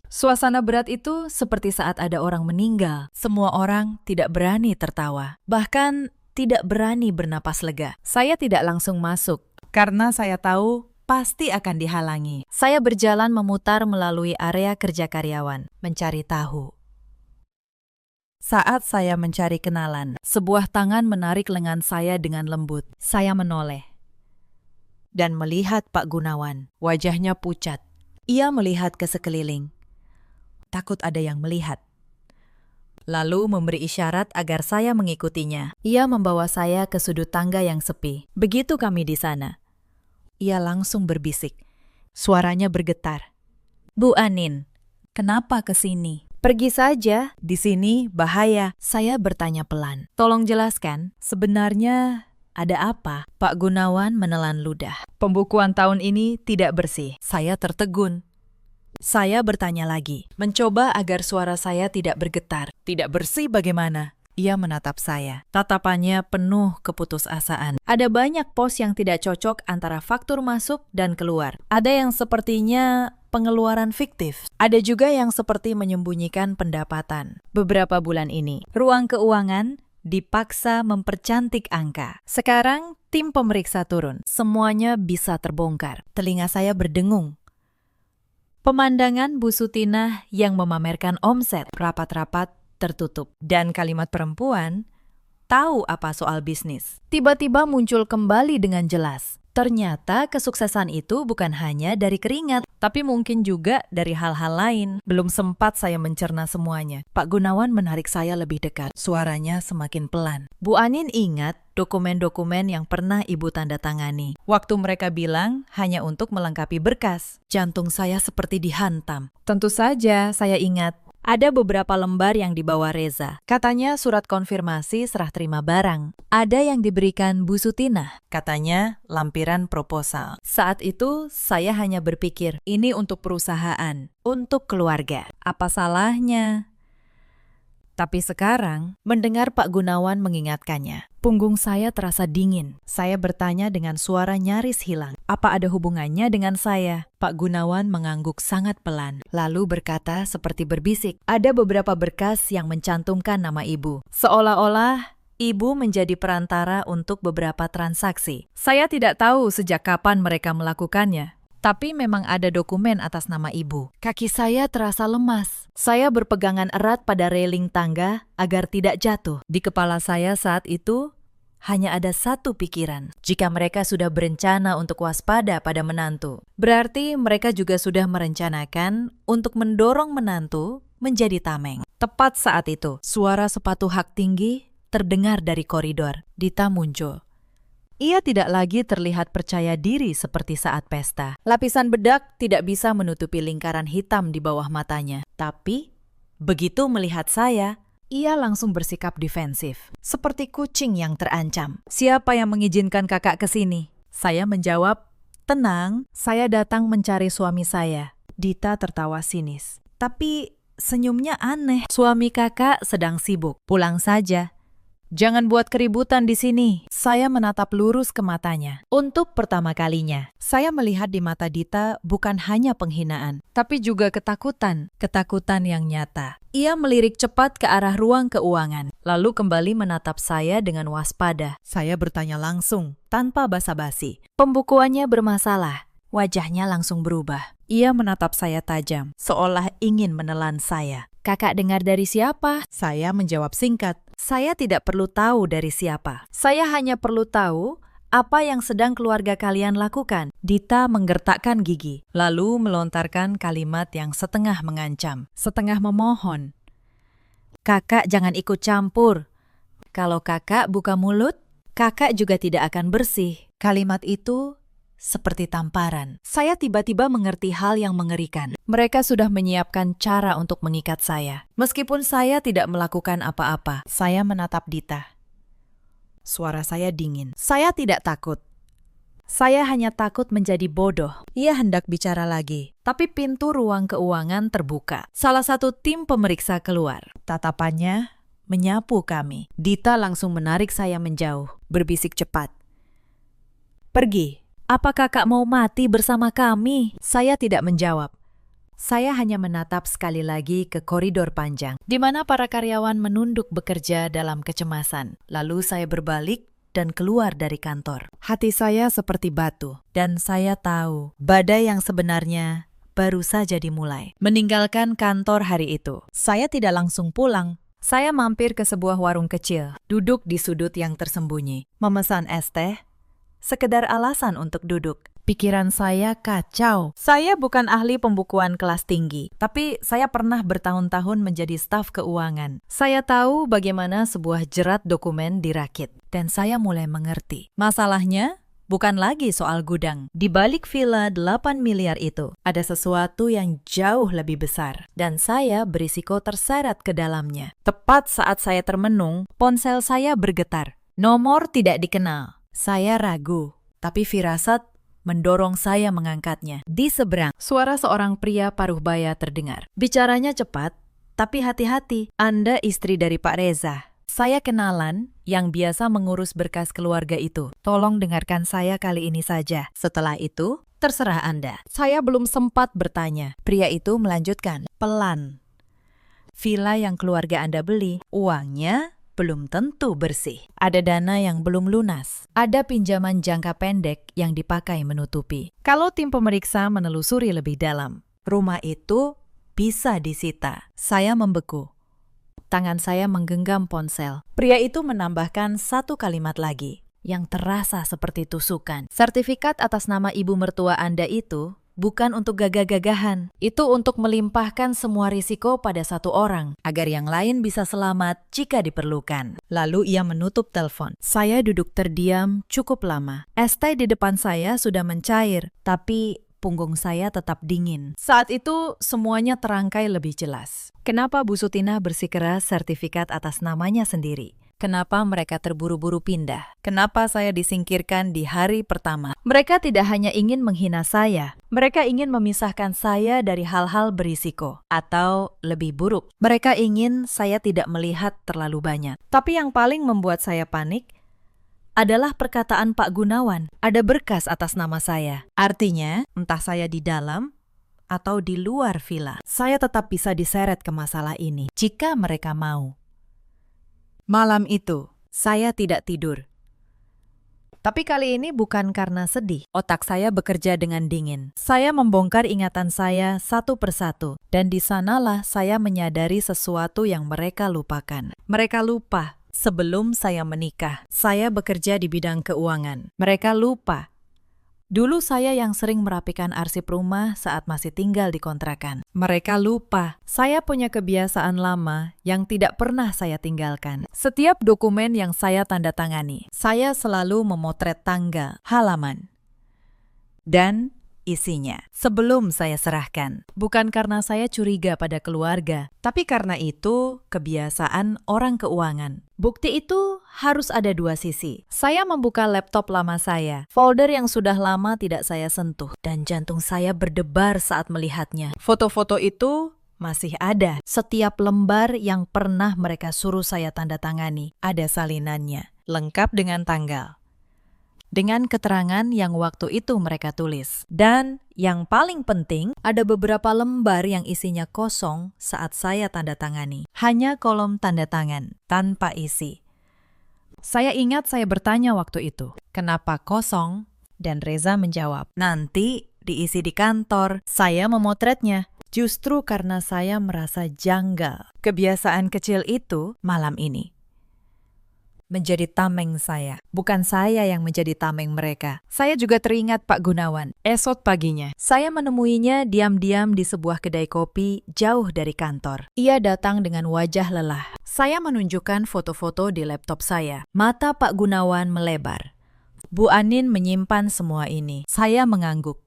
Suasana berat itu seperti saat ada orang meninggal. Semua orang tidak berani tertawa, bahkan tidak berani bernapas lega. Saya tidak langsung masuk, karena saya tahu pasti akan dihalangi. Saya berjalan memutar melalui area kerja karyawan, mencari tahu. Saat saya mencari kenalan, sebuah tangan menarik lengan saya dengan lembut. Saya menoleh dan melihat Pak Gunawan. Wajahnya pucat. Ia melihat ke sekeliling. Takut ada yang melihat. Lalu memberi isyarat agar saya mengikutinya. Ia membawa saya ke sudut tangga yang sepi. Begitu kami di sana, ia langsung berbisik. Suaranya bergetar. Bu Anin, kenapa ke sini? Pergi saja, di sini bahaya. Saya bertanya pelan. Tolong jelaskan, sebenarnya ada apa? Pak Gunawan menelan ludah. Pembukuan tahun ini tidak bersih. Saya tertegun. Saya bertanya lagi, mencoba agar suara saya tidak bergetar. Tidak bersih bagaimana? Ia menatap saya. Tatapannya penuh keputusasaan. Ada banyak pos yang tidak cocok antara faktur masuk dan keluar. Ada yang sepertinya pengeluaran fiktif. Ada juga yang seperti menyembunyikan pendapatan. Beberapa bulan ini, ruang keuangan dipaksa mempercantik angka. Sekarang, tim pemeriksa turun. Semuanya bisa terbongkar. Telinga saya berdengung. Pemandangan Bu Sutinah yang memamerkan omset, rapat-rapat tertutup. Dan kalimat perempuan, tahu apa soal bisnis. Tiba-tiba muncul kembali dengan jelas. Ternyata kesuksesan itu bukan hanya dari keringat, tapi mungkin juga dari hal-hal lain. Belum sempat saya mencerna semuanya. Pak Gunawan menarik saya lebih dekat. Suaranya semakin pelan. Bu Anin ingat dokumen-dokumen yang pernah Ibu tanda tangani. Waktu mereka bilang hanya untuk melengkapi berkas. Jantung saya seperti dihantam. Tentu saja saya ingat. Ada beberapa lembar yang dibawa Reza. Katanya surat konfirmasi serah terima barang. Ada yang diberikan Bu Sutinah. Katanya lampiran proposal. Saat itu saya hanya berpikir, ini untuk perusahaan, untuk keluarga. Apa salahnya? Tapi sekarang, mendengar Pak Gunawan mengingatkannya, punggung saya terasa dingin. Saya bertanya dengan suara nyaris hilang. Apa ada hubungannya dengan saya? Pak Gunawan mengangguk sangat pelan, lalu berkata seperti berbisik. Ada beberapa berkas yang mencantumkan nama Ibu. Seolah-olah Ibu menjadi perantara untuk beberapa transaksi. Saya tidak tahu sejak kapan mereka melakukannya. Tapi memang ada dokumen atas nama Ibu. Kaki saya terasa lemas. Saya berpegangan erat pada railing tangga agar tidak jatuh. Di kepala saya saat itu hanya ada satu pikiran. Jika mereka sudah berencana untuk waspada pada menantu, berarti mereka juga sudah merencanakan untuk mendorong menantu menjadi tameng. Tepat saat itu, suara sepatu hak tinggi terdengar dari koridor. Dita muncul. Ia tidak lagi terlihat percaya diri seperti saat pesta. Lapisan bedak tidak bisa menutupi lingkaran hitam di bawah matanya. Tapi, begitu melihat saya, ia langsung bersikap defensif. Seperti kucing yang terancam. Siapa yang mengizinkan kakak ke sini? Saya menjawab, tenang, saya datang mencari suami saya. Dita tertawa sinis. Tapi, senyumnya aneh. Suami kakak sedang sibuk. Pulang saja. Jangan buat keributan di sini. Saya menatap lurus ke matanya. Untuk pertama kalinya, saya melihat di mata Dita bukan hanya penghinaan, tapi juga ketakutan. Ketakutan yang nyata. Ia melirik cepat ke arah ruang keuangan, lalu kembali menatap saya dengan waspada. Saya bertanya langsung, tanpa basa-basi. Pembukuannya bermasalah. Wajahnya langsung berubah. Ia menatap saya tajam, seolah ingin menelan saya. Kakak dengar dari siapa? Saya menjawab singkat. Saya tidak perlu tahu dari siapa. Saya hanya perlu tahu apa yang sedang keluarga kalian lakukan. Dita menggertakkan gigi, lalu melontarkan kalimat yang setengah mengancam, setengah memohon. Kakak jangan ikut campur. Kalau kakak buka mulut, kakak juga tidak akan bersih. Kalimat itu seperti tamparan. Saya tiba-tiba mengerti hal yang mengerikan. Mereka sudah menyiapkan cara untuk mengikat saya. Meskipun saya tidak melakukan apa-apa, saya menatap Dita. Suara saya dingin. Saya tidak takut. Saya hanya takut menjadi bodoh. Ia hendak bicara lagi, tapi pintu ruang keuangan terbuka. Salah satu tim pemeriksa keluar. Tatapannya menyapu kami. Dita langsung menarik saya menjauh, berbisik cepat. Pergi. Apa kakak mau mati bersama kami? Saya tidak menjawab. Saya hanya menatap sekali lagi ke koridor panjang, di mana para karyawan menunduk bekerja dalam kecemasan. Lalu saya berbalik dan keluar dari kantor. Hati saya seperti batu, dan saya tahu badai yang sebenarnya baru saja dimulai. Meninggalkan kantor hari itu, saya tidak langsung pulang. Saya mampir ke sebuah warung kecil, duduk di sudut yang tersembunyi, memesan es teh, sekedar alasan untuk duduk. Pikiran saya kacau. Saya bukan ahli pembukuan kelas tinggi, tapi saya pernah bertahun-tahun menjadi staf keuangan. Saya tahu bagaimana sebuah jerat dokumen dirakit, dan saya mulai mengerti. Masalahnya bukan lagi soal gudang. Di balik villa 8 miliar itu, ada sesuatu yang jauh lebih besar, dan saya berisiko terseret ke dalamnya. Tepat saat saya termenung, ponsel saya bergetar. Nomor tidak dikenal. Saya ragu, tapi firasat mendorong saya mengangkatnya. Di seberang, suara seorang pria paruh baya terdengar. Bicaranya cepat, tapi hati-hati. Anda istri dari Pak Reza. Saya kenalan yang biasa mengurus berkas keluarga itu. Tolong dengarkan saya kali ini saja. Setelah itu, terserah Anda. Saya belum sempat bertanya. Pria itu melanjutkan, pelan. Villa yang keluarga Anda beli, uangnya belum tentu bersih. Ada dana yang belum lunas. Ada pinjaman jangka pendek yang dipakai menutupi. Kalau tim pemeriksa menelusuri lebih dalam, Rumah itu bisa disita. Saya membeku. Tangan saya menggenggam ponsel. Pria itu menambahkan satu kalimat lagi yang terasa seperti tusukan. Sertifikat atas nama ibu mertua Anda itu bukan untuk gagah-gagahan. Itu untuk melimpahkan semua risiko pada satu orang agar yang lain bisa selamat jika diperlukan. Lalu ia menutup telepon. Saya duduk terdiam cukup lama. Es teh di depan saya sudah mencair, tapi punggung saya tetap dingin. Saat itu semuanya terangkai lebih jelas. Kenapa Bu Sutina bersikeras sertifikat atas namanya sendiri? Kenapa mereka terburu-buru pindah? Kenapa saya disingkirkan di hari pertama? Mereka tidak hanya ingin menghina saya, mereka ingin memisahkan saya dari hal-hal berisiko. Atau lebih buruk, mereka ingin saya tidak melihat terlalu banyak. Tapi yang paling membuat saya panik adalah perkataan Pak Gunawan. Ada berkas atas nama saya. Artinya, entah saya di dalam atau di luar villa, saya tetap bisa diseret ke masalah ini jika mereka mau. Malam itu, saya tidak tidur. Tapi kali ini bukan karena sedih. Otak saya bekerja dengan dingin. Saya membongkar ingatan saya satu persatu. Dan di sanalah saya menyadari sesuatu yang mereka lupakan. Mereka lupa. Sebelum saya menikah, saya bekerja di bidang keuangan. Mereka lupa. Dulu saya yang sering merapikan arsip rumah saat masih tinggal di kontrakan. Mereka lupa. Saya punya kebiasaan lama yang tidak pernah saya tinggalkan. Setiap dokumen yang saya tanda tangani, saya selalu memotret tanggal, halaman, dan isinya sebelum saya serahkan. Bukan karena saya curiga pada keluarga, tapi karena itu kebiasaan orang keuangan. Bukti itu harus ada dua sisi. Saya membuka laptop lama saya, folder yang sudah lama tidak saya sentuh, dan jantung saya berdebar saat melihatnya. Foto-foto itu masih ada. Setiap lembar yang pernah mereka suruh saya tanda tangani, ada salinannya, lengkap dengan tanggal, dengan keterangan yang waktu itu mereka tulis. Dan yang paling penting, ada beberapa lembar yang isinya kosong saat saya tanda tangani. Hanya kolom tanda tangan, tanpa isi. Saya ingat saya bertanya waktu itu, kenapa kosong? Dan Reza menjawab, nanti diisi di kantor. Saya memotretnya. Justru karena saya merasa janggal. Kebiasaan kecil itu malam ini menjadi tameng saya. Bukan saya yang menjadi tameng mereka. Saya juga teringat Pak Gunawan. Esok paginya, saya menemuinya diam-diam di sebuah kedai kopi jauh dari kantor. Ia datang dengan wajah lelah. Saya menunjukkan foto-foto di laptop saya. Mata Pak Gunawan melebar. Bu Anin menyimpan semua ini. Saya mengangguk.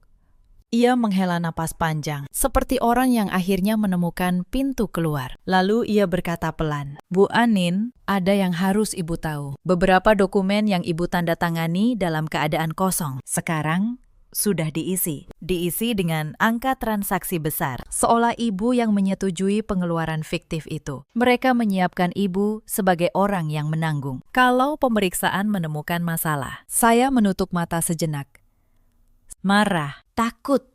Ia menghela napas panjang, seperti orang yang akhirnya menemukan pintu keluar. Lalu ia berkata pelan, Bu Anin, ada yang harus Ibu tahu. Beberapa dokumen yang Ibu tanda tangani dalam keadaan kosong, sekarang sudah diisi. Diisi dengan angka transaksi besar, seolah Ibu yang menyetujui pengeluaran fiktif itu. Mereka menyiapkan Ibu sebagai orang yang menanggung kalau pemeriksaan menemukan masalah. Saya menutup mata sejenak. Marah, takut,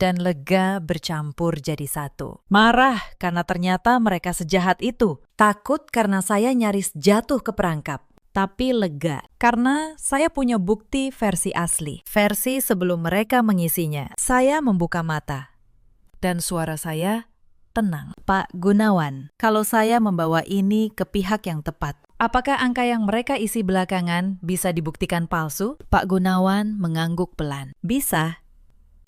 dan lega bercampur jadi satu. Marah karena ternyata mereka sejahat itu. Takut karena saya nyaris jatuh ke perangkap. Tapi lega karena saya punya bukti versi asli. Versi sebelum mereka mengisinya. Saya membuka mata. Dan suara saya tenang. Pak Gunawan, kalau saya membawa ini ke pihak yang tepat, apakah angka yang mereka isi belakangan bisa dibuktikan palsu? Pak Gunawan mengangguk pelan. Bisa,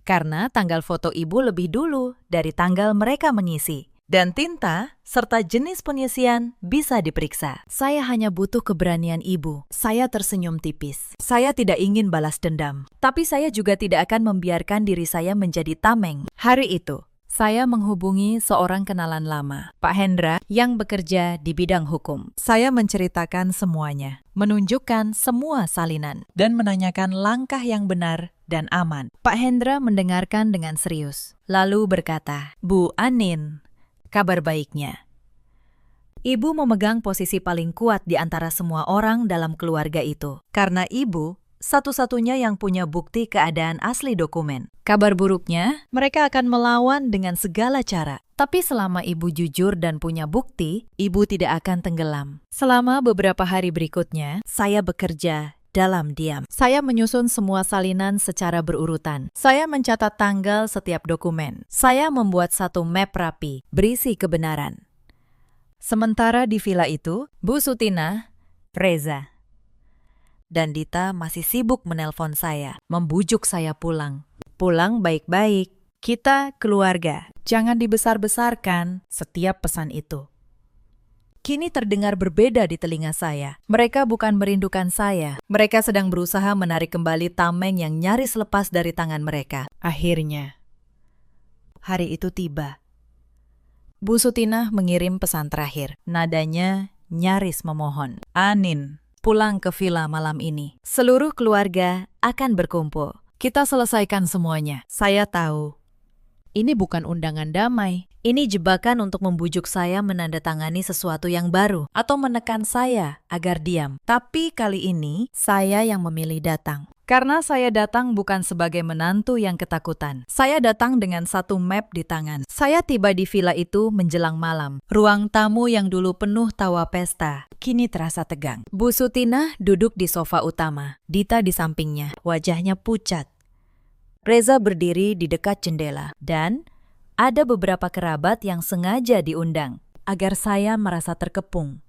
karena tanggal foto Ibu lebih dulu dari tanggal mereka mengisi. Dan tinta serta jenis pengisian bisa diperiksa. Saya hanya butuh keberanian Ibu. Saya tersenyum tipis. Saya tidak ingin balas dendam. Tapi saya juga tidak akan membiarkan diri saya menjadi tameng. Hari itu, saya menghubungi seorang kenalan lama, Pak Hendra, yang bekerja di bidang hukum. Saya menceritakan semuanya, menunjukkan semua salinan, dan menanyakan langkah yang benar dan aman. Pak Hendra mendengarkan dengan serius, lalu berkata, Bu Anin, kabar baiknya. Ibu memegang posisi paling kuat di antara semua orang dalam keluarga itu, karena Ibu satu-satunya yang punya bukti keadaan asli dokumen. Kabar buruknya, mereka akan melawan dengan segala cara. Tapi selama Ibu jujur dan punya bukti, Ibu tidak akan tenggelam. Selama beberapa hari berikutnya, saya bekerja dalam diam. Saya menyusun semua salinan secara berurutan. Saya mencatat tanggal setiap dokumen. Saya membuat satu map rapi, berisi kebenaran. Sementara di villa itu, Bu Sutina, Reza, dan Dita masih sibuk menelpon saya, membujuk saya pulang. Pulang baik-baik. Kita keluarga. Jangan dibesar-besarkan setiap pesan itu. Kini terdengar berbeda di telinga saya. Mereka bukan merindukan saya. Mereka sedang berusaha menarik kembali tameng yang nyaris lepas dari tangan mereka. Akhirnya, hari itu tiba. Bu Sutina mengirim pesan terakhir. Nadanya nyaris memohon. Anin, pulang ke villa malam ini. Seluruh keluarga akan berkumpul. Kita selesaikan semuanya. Saya tahu. Ini bukan undangan damai. Ini jebakan untuk membujuk saya menandatangani sesuatu yang baru atau menekan saya agar diam. Tapi kali ini saya yang memilih datang. Karena saya datang bukan sebagai menantu yang ketakutan. Saya datang dengan satu map di tangan. Saya tiba di villa itu menjelang malam. Ruang tamu yang dulu penuh tawa pesta kini terasa tegang. Bu Sutina duduk di sofa utama. Dita di sampingnya, wajahnya pucat. Reza berdiri di dekat jendela, dan ada beberapa kerabat yang sengaja diundang agar saya merasa terkepung.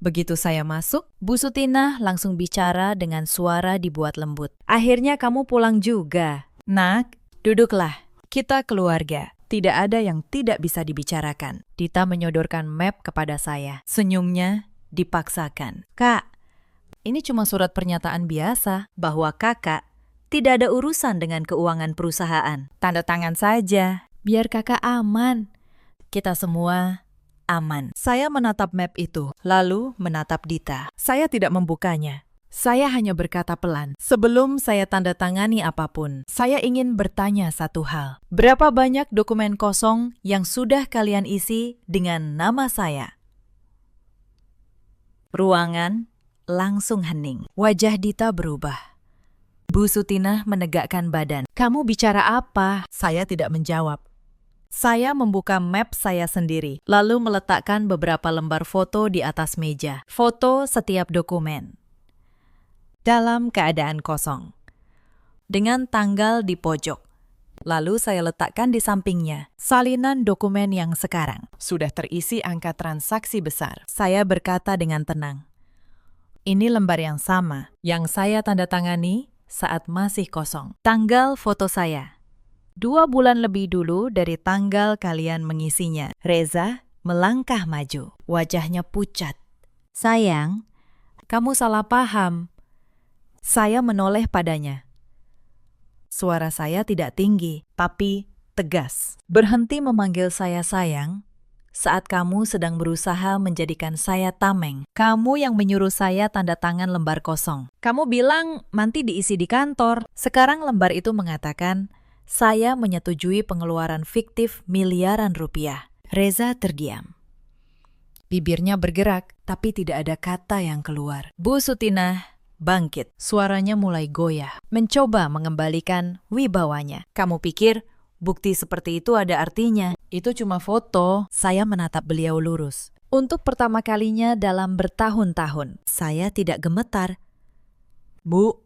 Begitu saya masuk, Bu Sutina langsung bicara dengan suara dibuat lembut. Akhirnya kamu pulang juga. Nak, duduklah. Kita keluarga. Tidak ada yang tidak bisa dibicarakan. Dita menyodorkan map kepada saya. Senyumnya dipaksakan. Kak, ini cuma surat pernyataan biasa bahwa kakak tidak ada urusan dengan keuangan perusahaan. Tanda tangan saja, biar kakak aman. Kita semua aman. Saya menatap map itu, lalu menatap Dita. Saya tidak membukanya. Saya hanya berkata pelan. Sebelum saya tanda tangani apapun, saya ingin bertanya satu hal. Berapa banyak dokumen kosong yang sudah kalian isi dengan nama saya? Ruangan langsung hening. Wajah Dita berubah. Bu Sutina menegakkan badan. Kamu bicara apa? Saya tidak menjawab. Saya membuka map saya sendiri, lalu meletakkan beberapa lembar foto di atas meja. Foto setiap dokumen. Dalam keadaan kosong. Dengan tanggal di pojok. Lalu saya letakkan di sampingnya salinan dokumen yang sekarang. Sudah terisi angka transaksi besar. Saya berkata dengan tenang. Ini lembar yang sama, yang saya tanda tangani saat masih kosong. Tanggal foto saya. 2 bulan lebih dulu dari tanggal kalian mengisinya. Reza melangkah maju. Wajahnya pucat. Sayang, kamu salah paham. Saya menoleh padanya. Suara saya tidak tinggi, tapi tegas. Berhenti memanggil saya sayang saat kamu sedang berusaha menjadikan saya tameng. Kamu yang menyuruh saya tanda tangan lembar kosong. Kamu bilang nanti diisi di kantor. Sekarang lembar itu mengatakan, saya menyetujui pengeluaran fiktif miliaran rupiah. Reza terdiam. Bibirnya bergerak, tapi tidak ada kata yang keluar. Bu Sutina bangkit. Suaranya mulai goyah, mencoba mengembalikan wibawanya. Kamu pikir bukti seperti itu ada artinya? Itu cuma foto. Saya menatap beliau lurus. Untuk pertama kalinya dalam bertahun-tahun, saya tidak gemetar. Bu,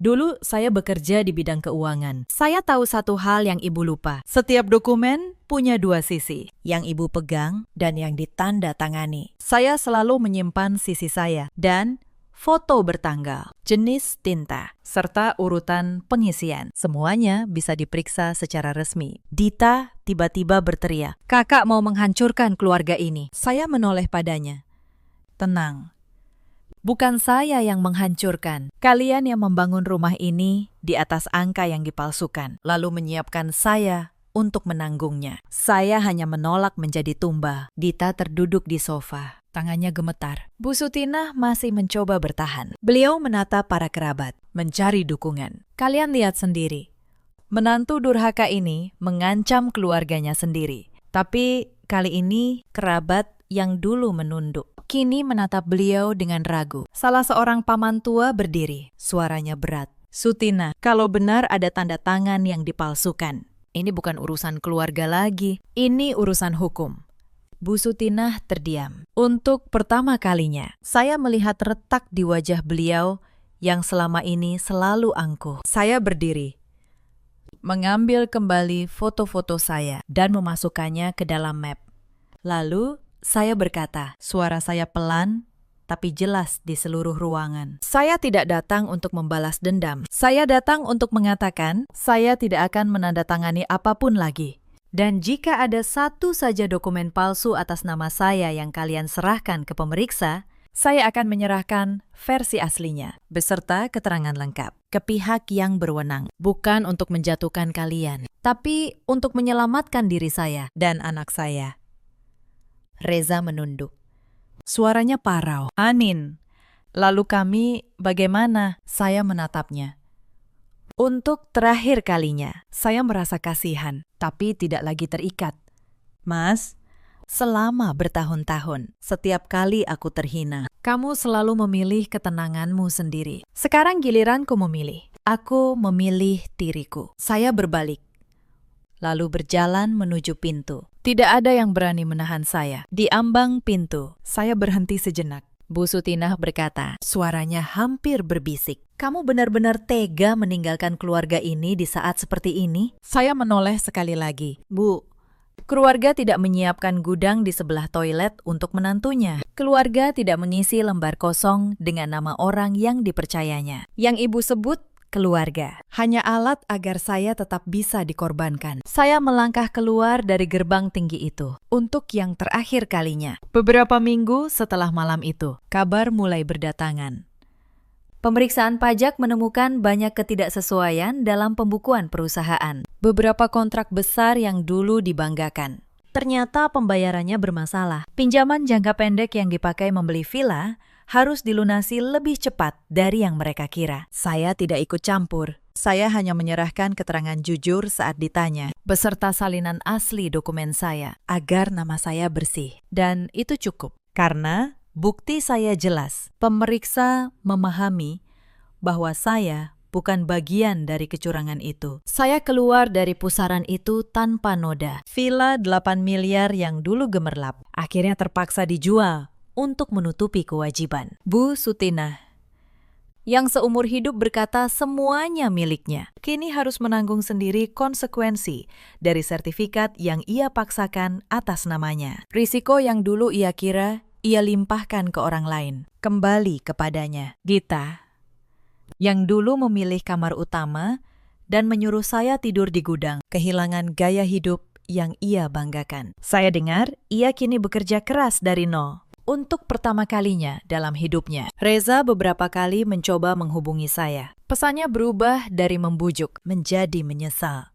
dulu saya bekerja di bidang keuangan. Saya tahu satu hal yang ibu lupa. Setiap dokumen punya 2 sisi, yang ibu pegang dan yang ditanda tangani. Saya selalu menyimpan sisi saya dan foto bertanggal, jenis tinta, serta urutan pengisian. Semuanya bisa diperiksa secara resmi. Dita tiba-tiba berteriak, "Kakak mau menghancurkan keluarga ini." Saya menoleh padanya. Tenang. Bukan saya yang menghancurkan. Kalian yang membangun rumah ini di atas angka yang dipalsukan, lalu menyiapkan saya untuk menanggungnya. Saya hanya menolak menjadi tumba. Dita terduduk di sofa. Tangannya gemetar. Bu Sutina masih mencoba bertahan. Beliau menatap para kerabat, mencari dukungan. Kalian lihat sendiri. Menantu durhaka ini mengancam keluarganya sendiri. Tapi kali ini kerabat yang dulu menunduk kini menatap beliau dengan ragu. Salah seorang paman tua berdiri. Suaranya berat. Sutina, kalau benar ada tanda tangan yang dipalsukan, ini bukan urusan keluarga lagi. Ini urusan hukum. Bu Sutina terdiam. Untuk pertama kalinya, saya melihat retak di wajah beliau yang selama ini selalu angkuh. Saya berdiri, mengambil kembali foto-foto saya dan memasukkannya ke dalam map. Lalu saya berkata, suara saya pelan tapi jelas di seluruh ruangan. Saya tidak datang untuk membalas dendam. Saya datang untuk mengatakan, saya tidak akan menandatangani apapun lagi. Dan jika ada satu saja dokumen palsu atas nama saya yang kalian serahkan ke pemeriksa, saya akan menyerahkan versi aslinya, beserta keterangan lengkap, ke pihak yang berwenang. Bukan untuk menjatuhkan kalian, tapi untuk menyelamatkan diri saya dan anak saya. Reza menunduk. Suaranya parau. Anin, lalu kami bagaimana? Saya menatapnya. Untuk terakhir kalinya, saya merasa kasihan, tapi tidak lagi terikat. Mas, selama bertahun-tahun, setiap kali aku terhina, kamu selalu memilih ketenanganmu sendiri. Sekarang giliranku memilih. Aku memilih diriku. Saya berbalik, lalu berjalan menuju pintu. Tidak ada yang berani menahan saya. Di ambang pintu, saya berhenti sejenak. Bu Sutinah berkata, suaranya hampir berbisik. Kamu benar-benar tega meninggalkan keluarga ini di saat seperti ini? Saya menoleh sekali lagi. Bu, keluarga tidak menyiapkan gudang di sebelah toilet untuk menantunya. Keluarga tidak mengisi lembar kosong dengan nama orang yang dipercayanya. Yang ibu sebut keluarga. Hanya alat agar saya tetap bisa dikorbankan. Saya melangkah keluar dari gerbang tinggi itu untuk yang terakhir kalinya. Beberapa minggu setelah malam itu, kabar mulai berdatangan. Pemeriksaan pajak menemukan banyak ketidaksesuaian dalam pembukuan perusahaan. Beberapa kontrak besar yang dulu dibanggakan. Ternyata pembayarannya bermasalah. Pinjaman jangka pendek yang dipakai membeli villa harus dilunasi lebih cepat dari yang mereka kira. Saya tidak ikut campur. Saya hanya menyerahkan keterangan jujur saat ditanya, beserta salinan asli dokumen saya, agar nama saya bersih. Dan itu cukup, karena bukti saya jelas. Pemeriksa memahami bahwa saya bukan bagian dari kecurangan itu. Saya keluar dari pusaran itu tanpa noda. Villa 8 miliar yang dulu gemerlap, akhirnya terpaksa dijual untuk menutupi kewajiban. Bu Sutinah, yang seumur hidup berkata semuanya miliknya, kini harus menanggung sendiri konsekuensi dari sertifikat yang ia paksakan atas namanya. Risiko yang dulu ia kira ia limpahkan ke orang lain, kembali kepadanya. Gita, yang dulu memilih kamar utama dan menyuruh saya tidur di gudang, kehilangan gaya hidup yang ia banggakan. Saya dengar ia kini bekerja keras dari nol. Untuk pertama kalinya dalam hidupnya, Reza beberapa kali mencoba menghubungi saya. Pesannya berubah dari membujuk menjadi menyesal.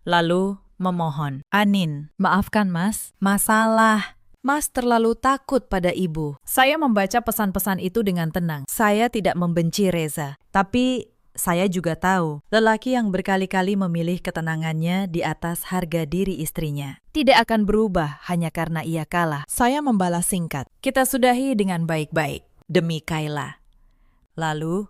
Lalu memohon, Anin, maafkan Mas, masalah. Mas terlalu takut pada ibu. Saya membaca pesan-pesan itu dengan tenang. Saya tidak membenci Reza, tapi saya juga tahu lelaki yang berkali-kali memilih ketenangannya di atas harga diri istrinya tidak akan berubah hanya karena ia kalah. Saya membalas singkat. Kita sudahi dengan baik-baik, demi Kayla. Lalu,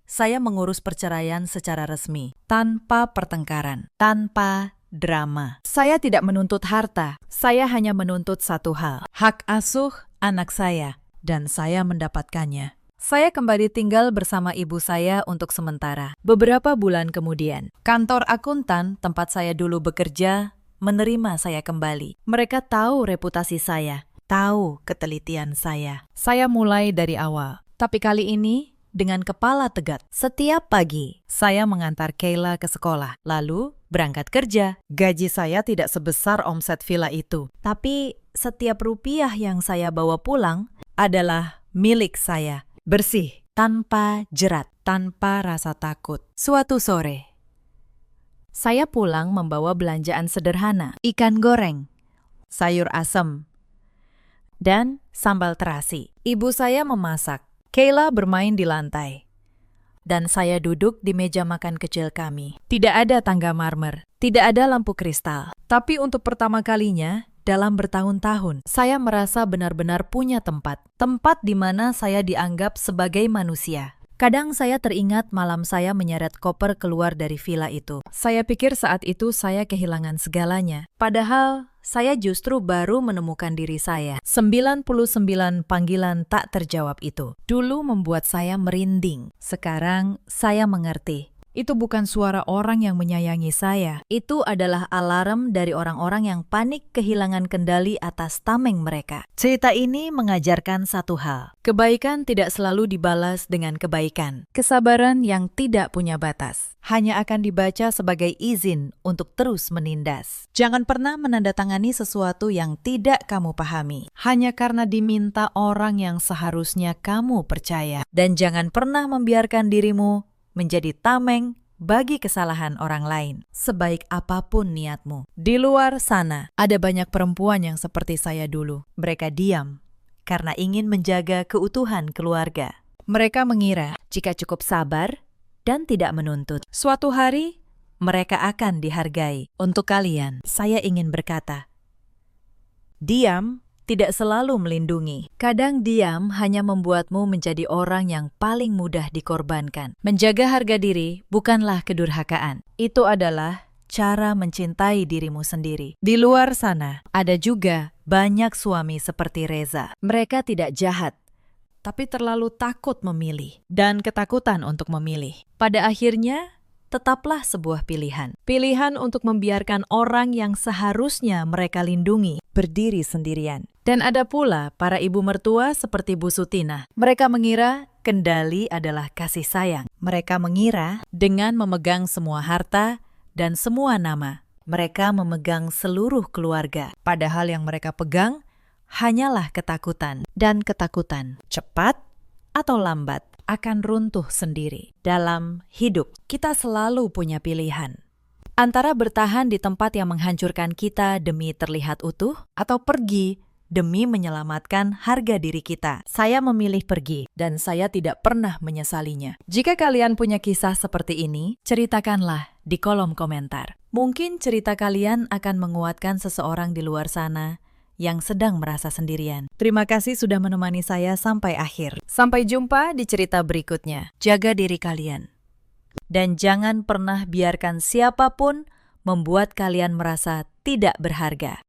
saya mengurus perceraian secara resmi, tanpa pertengkaran, tanpa drama. Saya tidak menuntut harta, saya hanya menuntut satu hal, hak asuh anak saya, dan saya mendapatkannya. Saya kembali tinggal bersama ibu saya untuk sementara. Beberapa bulan kemudian, kantor akuntan tempat saya dulu bekerja menerima saya kembali. Mereka tahu reputasi saya, tahu ketelitian saya. Saya mulai dari awal, tapi kali ini dengan kepala tegak. Setiap pagi, saya mengantar Kayla ke sekolah, lalu berangkat kerja. Gaji saya tidak sebesar omset villa itu, tapi setiap rupiah yang saya bawa pulang adalah milik saya. Bersih, tanpa jerat, tanpa rasa takut. Suatu sore, saya pulang membawa belanjaan sederhana, ikan goreng, sayur asem, dan sambal terasi. Ibu saya memasak, Kayla bermain di lantai, dan saya duduk di meja makan kecil kami. Tidak ada tangga marmer, tidak ada lampu kristal. Tapi untuk pertama kalinya, dalam bertahun-tahun, saya merasa benar-benar punya tempat. Tempat di mana saya dianggap sebagai manusia. Kadang saya teringat malam saya menyeret koper keluar dari villa itu. Saya pikir saat itu saya kehilangan segalanya. Padahal, saya justru baru menemukan diri saya. 99 panggilan tak terjawab itu dulu membuat saya merinding. Sekarang saya mengerti. Itu bukan suara orang yang menyayangi saya. Itu adalah alarm dari orang-orang yang panik kehilangan kendali atas tameng mereka. Cerita ini mengajarkan satu hal. Kebaikan tidak selalu dibalas dengan kebaikan. Kesabaran yang tidak punya batas hanya akan dibaca sebagai izin untuk terus menindas. Jangan pernah menandatangani sesuatu yang tidak kamu pahami hanya karena diminta orang yang seharusnya kamu percaya. Dan jangan pernah membiarkan dirimu menjadi tameng bagi kesalahan orang lain, sebaik apapun niatmu. Di luar sana, ada banyak perempuan yang seperti saya dulu. Mereka diam karena ingin menjaga keutuhan keluarga. Mereka mengira jika cukup sabar dan tidak menuntut, suatu hari mereka akan dihargai. Untuk kalian, saya ingin berkata, diam tidak selalu melindungi. Kadang diam hanya membuatmu menjadi orang yang paling mudah dikorbankan. Menjaga harga diri bukanlah kedurhakaan. Itu adalah cara mencintai dirimu sendiri. Di luar sana, ada juga banyak suami seperti Reza. Mereka tidak jahat, tapi terlalu takut memilih dan ketakutan untuk memilih. Pada akhirnya, tetaplah sebuah pilihan. Pilihan untuk membiarkan orang yang seharusnya mereka lindungi berdiri sendirian. Dan ada pula para ibu mertua seperti Bu Sutina. Mereka mengira kendali adalah kasih sayang. Mereka mengira dengan memegang semua harta dan semua nama, mereka memegang seluruh keluarga. Padahal yang mereka pegang hanyalah ketakutan. Dan ketakutan, cepat atau lambat, akan runtuh sendiri. Dalam hidup, kita selalu punya pilihan. Antara bertahan di tempat yang menghancurkan kita demi terlihat utuh, atau pergi demi menyelamatkan harga diri kita. Saya memilih pergi, dan saya tidak pernah menyesalinya. Jika kalian punya kisah seperti ini, ceritakanlah di kolom komentar. Mungkin cerita kalian akan menguatkan seseorang di luar sana yang sedang merasa sendirian. Terima kasih sudah menemani saya sampai akhir. Sampai jumpa di cerita berikutnya. Jaga diri kalian. Dan jangan pernah biarkan siapapun membuat kalian merasa tidak berharga.